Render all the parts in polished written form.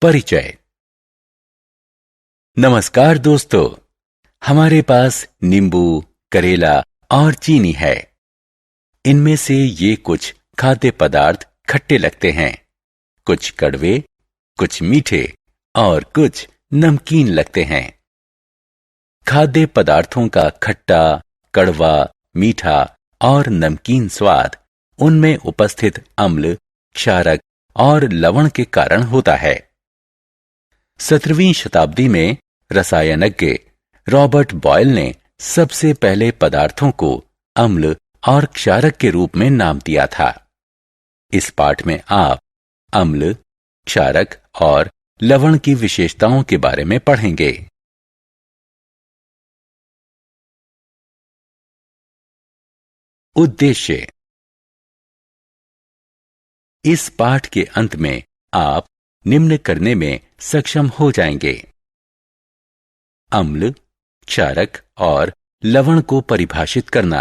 परिचय। नमस्कार दोस्तों, हमारे पास नींबू, करेला और चीनी है। इनमें से ये कुछ खाद्य पदार्थ खट्टे लगते हैं, कुछ कड़वे, कुछ मीठे और कुछ नमकीन लगते हैं। खाद्य पदार्थों का खट्टा, कड़वा, मीठा और नमकीन स्वाद उनमें उपस्थित अम्ल, क्षारक और लवण के कारण होता है। 17वीं शताब्दी में रसायनज्ञ रॉबर्ट बॉयल ने सबसे पहले पदार्थों को अम्ल और क्षारक के रूप में नाम दिया था। इस पाठ में आप अम्ल, क्षारक और लवण की विशेषताओं के बारे में पढ़ेंगे। उद्देश्य। इस पाठ के अंत में आप निम्न करने में सक्षम हो जाएंगे: अम्ल, क्षारक और लवण को परिभाषित करना,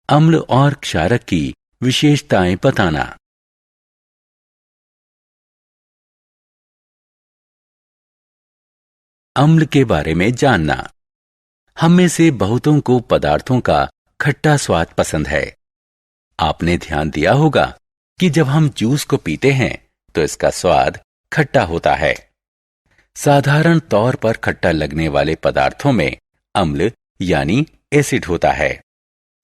अम्ल और क्षारक की विशेषताएं बताना, अम्ल के बारे में जानना। हम में से बहुतों को पदार्थों का खट्टा स्वाद पसंद है। आपने ध्यान दिया होगा कि जब हम जूस को पीते हैं तो इसका स्वाद खट्टा होता है। साधारण तौर पर खट्टा लगने वाले पदार्थों में अम्ल यानी एसिड होता है।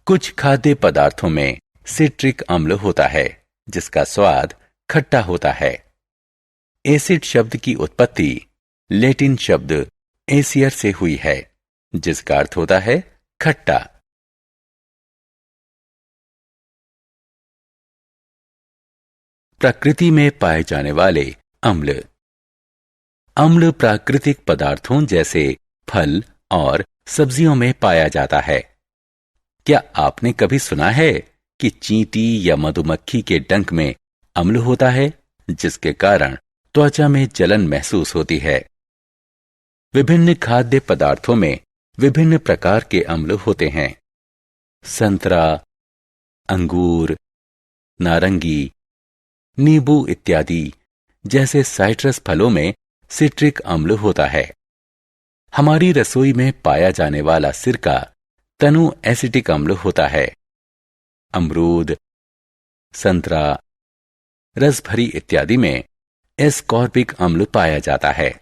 कुछ खाद्य पदार्थों में सिट्रिक अम्ल होता है जिसका स्वाद खट्टा होता है। एसिड शब्द की उत्पत्ति लैटिन शब्द एसियर से हुई है जिसका अर्थ होता है खट्टा। प्रकृति में पाए जाने वाले अम्ल। अम्ल प्राकृतिक पदार्थों जैसे फल और सब्जियों में पाया जाता है। क्या आपने कभी सुना है कि चींटी या मधुमक्खी के डंक में अम्ल होता है जिसके कारण त्वचा में जलन महसूस होती है? विभिन्न खाद्य पदार्थों में विभिन्न प्रकार के अम्ल होते हैं। संतरा, अंगूर, नारंगी, नींबू इत्यादि जैसे साइट्रस फलों में सिट्रिक अम्ल होता है। हमारी रसोई में पाया जाने वाला सिरका तनु एसिटिक अम्ल होता है। अमरूद, संतरा, रसभरी इत्यादि में एस्कॉर्बिक अम्ल पाया जाता है।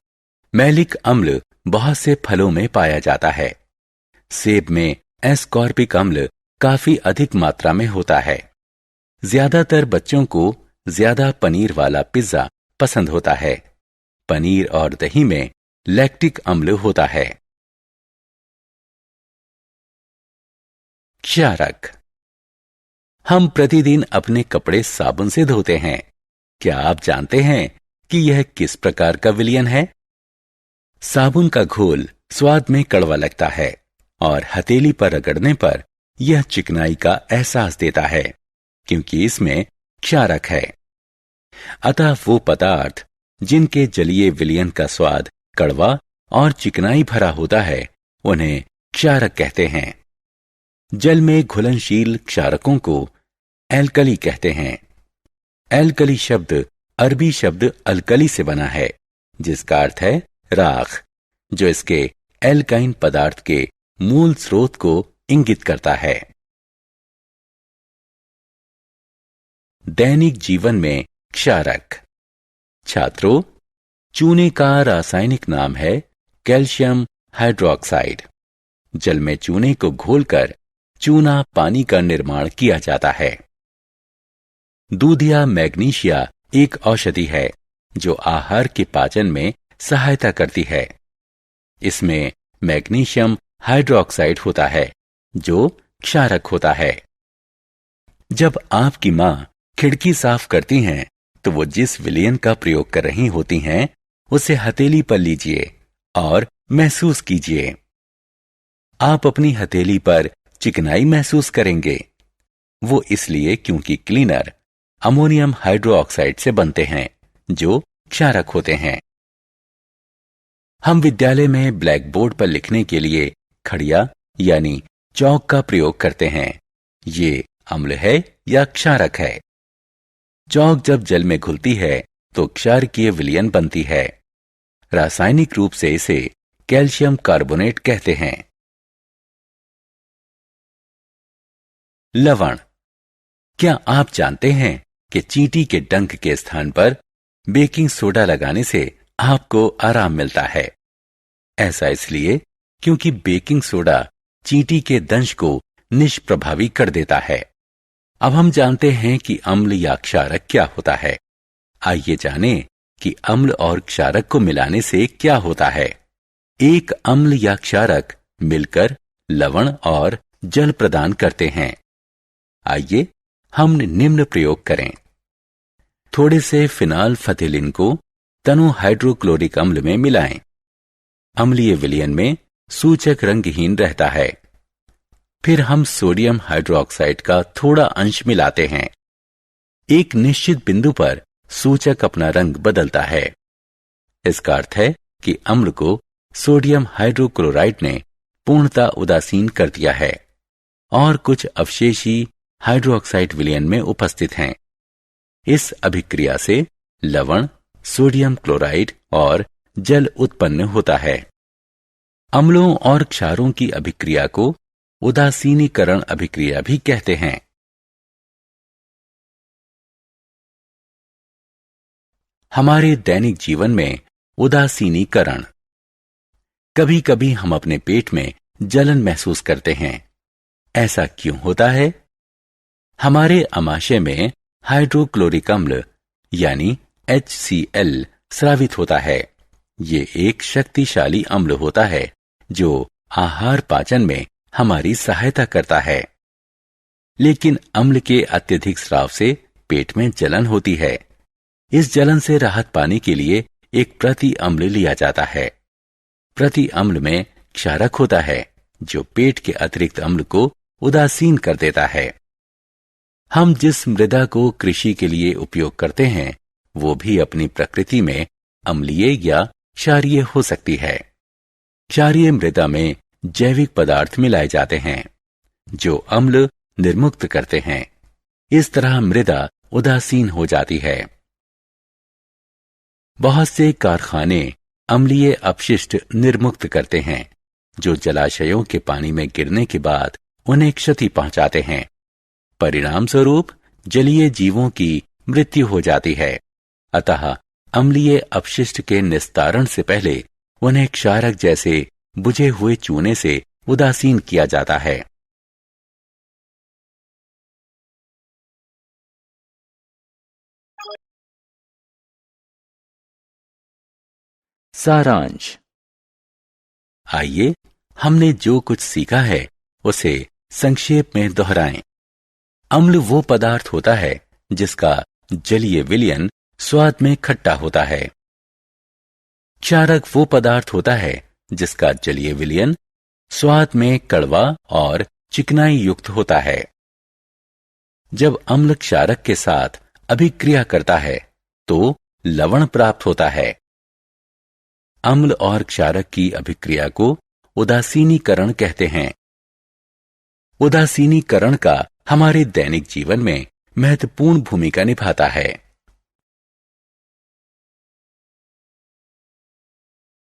मैलिक अम्ल बहुत से फलों में पाया जाता है। सेब में एस्कॉर्बिक अम्ल काफी अधिक मात्रा में होता है। ज्यादातर बच्चों को ज्यादा पनीर वाला पिज्जा पसंद होता है। पनीर और दही में लैक्टिक अम्ल होता है। क्षारक। हम प्रतिदिन अपने कपड़े साबुन से धोते हैं। क्या आप जानते हैं कि यह किस प्रकार का विलयन है? साबुन का घोल स्वाद में कड़वा लगता है और हथेली पर रगड़ने पर यह चिकनाई का एहसास देता है क्योंकि इसमें क्षारक है। अतः वो पदार्थ जिनके जलीय विलयन का स्वाद कड़वा और चिकनाई भरा होता है उन्हें क्षारक कहते हैं। जल में घुलनशील क्षारकों को एल्कली कहते हैं। एल्कली शब्द अरबी शब्द अल्कली से बना है जिसका अर्थ है राख, जो इसके एल्काइन पदार्थ के मूल स्रोत को इंगित करता है। दैनिक जीवन में क्षारक। छात्रों, चूने का रासायनिक नाम है कैल्शियम हाइड्रोक्साइड। जल में चूने को घोलकर चूना पानी का निर्माण किया जाता है। दूधिया मैग्नीशिया एक औषधि है जो आहार के पाचन में सहायता करती है। इसमें मैग्नीशियम हाइड्रोक्साइड होता है जो क्षारक होता है। जब आपकी मां खिड़की साफ करती हैं तो वो जिस विलयन का प्रयोग कर रही होती हैं उसे हथेली पर लीजिए और महसूस कीजिए। आप अपनी हथेली पर चिकनाई महसूस करेंगे। वो इसलिए क्योंकि क्लीनर अमोनियम हाइड्रोक्साइड से बनते हैं जो क्षारक होते हैं। हम विद्यालय में ब्लैक बोर्ड पर लिखने के लिए खड़िया यानी चौक का प्रयोग करते हैं। ये अम्ल है या क्षारक है? चौक जब जल में घुलती है तो क्षारकीय विलयन बनती है। रासायनिक रूप से इसे कैल्शियम कार्बोनेट कहते हैं। लवण। क्या आप जानते हैं कि चींटी के डंक के स्थान पर बेकिंग सोडा लगाने से आपको आराम मिलता है? ऐसा इसलिए क्योंकि बेकिंग सोडा चींटी के दंश को निष्प्रभावी कर देता है। अब हम जानते हैं कि अम्ल या क्षारक क्या होता है। आइए जानें कि अम्ल और क्षारक को मिलाने से क्या होता है। एक अम्ल या क्षारक मिलकर लवण और जल प्रदान करते हैं। आइए हम निम्न प्रयोग करें। थोड़े से फिनाल फथिलिन को तनु हाइड्रोक्लोरिक अम्ल में मिलाएं। अम्लीय विलयन में सूचक रंगहीन रहता है। फिर हम सोडियम हाइड्रोक्साइड का थोड़ा अंश मिलाते हैं। एक निश्चित बिंदु पर सूचक अपना रंग बदलता है। इसका अर्थ है कि अम्ल को सोडियम हाइड्रोक्लोराइड ने पूर्णतः उदासीन कर दिया है और कुछ अवशेषी हाइड्रोक्साइड विलयन में उपस्थित हैं। इस अभिक्रिया से लवण, सोडियम क्लोराइड और जल उत्पन्न होता है। अम्लों और क्षारों की अभिक्रिया को उदासीनीकरण अभिक्रिया भी कहते हैं। हमारे दैनिक जीवन में उदासीनीकरण। कभी कभी हम अपने पेट में जलन महसूस करते हैं। ऐसा क्यों होता है? हमारे आमाशय में हाइड्रोक्लोरिक अम्ल यानी HCl स्रावित होता है। ये एक शक्तिशाली अम्ल होता है जो आहार पाचन में हमारी सहायता करता है। लेकिन अम्ल के अत्यधिक स्राव से पेट में जलन होती है। इस जलन से राहत पाने के लिए एक प्रति अम्ल लिया जाता है। प्रति अम्ल में क्षारक होता है जो पेट के अतिरिक्त अम्ल को उदासीन कर देता है। हम जिस मृदा को कृषि के लिए उपयोग करते हैं वो भी अपनी प्रकृति में अम्लीय या क्षारीय हो सकती है। क्षारीय मृदा में जैविक पदार्थ मिलाए जाते हैं जो अम्ल निर्मुक्त करते हैं। इस तरह मृदा उदासीन हो जाती है। बहुत से कारखाने अम्लीय अपशिष्ट निर्मुक्त करते हैं जो जलाशयों के पानी में गिरने के बाद उन्हें क्षति पहुंचाते हैं। परिणाम स्वरूप जलीय जीवों की मृत्यु हो जाती है। अतः अम्लीय अपशिष्ट के निस्तारण से पहले उन्हें क्षारक जैसे बुझे हुए चूने से उदासीन किया जाता है। सारांश। आइए हमने जो कुछ सीखा है उसे संक्षेप में दोहराएं। अम्ल वो पदार्थ होता है जिसका जलीय विलयन स्वाद में खट्टा होता है। क्षारक वो पदार्थ होता है जिसका जलीय विलयन स्वाद में कड़वा और चिकनाई युक्त होता है। जब अम्ल क्षारक के साथ अभिक्रिया करता है तो लवण प्राप्त होता है। अम्ल और क्षारक की अभिक्रिया को उदासीनीकरण कहते हैं। उदासीनीकरण का हमारे दैनिक जीवन में महत्वपूर्ण भूमिका निभाता है।